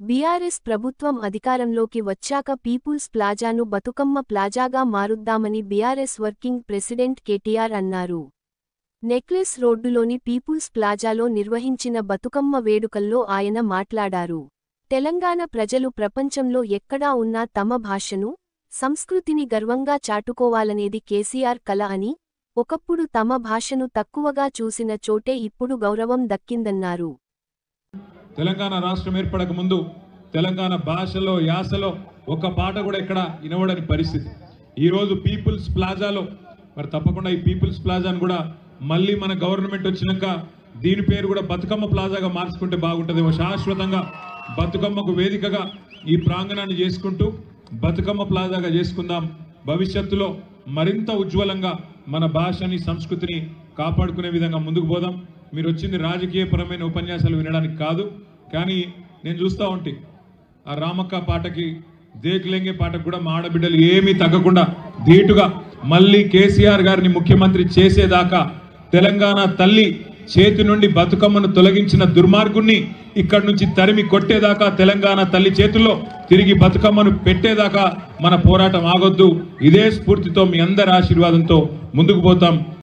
BRS ప్రభుత్వం అధికారంలోకి వచ్చాక పీపుల్స్ ప్లాజాను బతుకమ్మ ప్లాజాగా మారుద్దామని బీఆర్ఎస్ వర్కింగ్ ప్రెసిడెంట్ కేటీఆర్ అన్నారు. నెక్లెస్ రోడ్డులోని పీపుల్స్ ప్లాజాలో నిర్వహించిన బతుకమ్మ వేడుకల్లో ఆయన మాట్లాడారు. తెలంగాణ ప్రజలు ప్రపంచంలో ఎక్కడా ఉన్నా తమ భాషను, సంస్కృతిని గర్వంగా చాటుకోవాలనేది కేసీఆర్ కల అని, ఒకప్పుడు తమ భాషను తక్కువగా చూసిన చోటే ఇప్పుడు గౌరవం దక్కిందన్నారు. తెలంగాణ రాష్ట్రం ఏర్పడక ముందు తెలంగాణ భాషలో యాసలో ఒక పాట కూడా ఎక్కడ వినవడని పరిస్థితి. ఈరోజు పీపుల్స్ ప్లాజాలో మరి తప్పకుండా ఈ పీపుల్స్ ప్లాజాను కూడా మళ్ళీ మన గవర్నమెంట్ వచ్చినాక దీని పేరు కూడా బతుకమ్మ ప్లాజాగా మార్చుకుంటే బాగుంటుందేమో. శాశ్వతంగా బతుకమ్మకు వేదికగా ఈ ప్రాంగణాన్ని చేసుకుంటూ బతుకమ్మ ప్లాజాగా చేసుకుందాం. భవిష్యత్తులో మరింత ఉజ్వలంగా మన భాషని సంస్కృతిని కాపాడుకునే విధంగా ముందుకు పోదాం. మీరు వచ్చింది రాజకీయపరమైన ఉపన్యాసాలు వినడానికి కాదు, కానీ నేను చూస్తూ ఉంటే ఆ రామక్క పాటకి దేక్లెంగే పాటకు కూడా మా ఆడబిడ్డలు ఏమీ తగ్గకుండా ధీటుగా మళ్ళీ కేసీఆర్ గారిని ముఖ్యమంత్రి చేసేదాకా తెలంగాణ తల్లి చేతి నుండి బతుకమ్మను తొలగించిన దుర్మార్గుణ్ణి ఇక్కడి నుంచి తరిమి కొట్టేదాకా, తెలంగాణ తల్లి చేతుల్లో తిరిగి బతుకమ్మను పెట్టేదాకా మన పోరాటం ఆగొద్దు. ఇదే స్ఫూర్తితో మీ అందరి ఆశీర్వాదంతో ముందుకు పోతాం.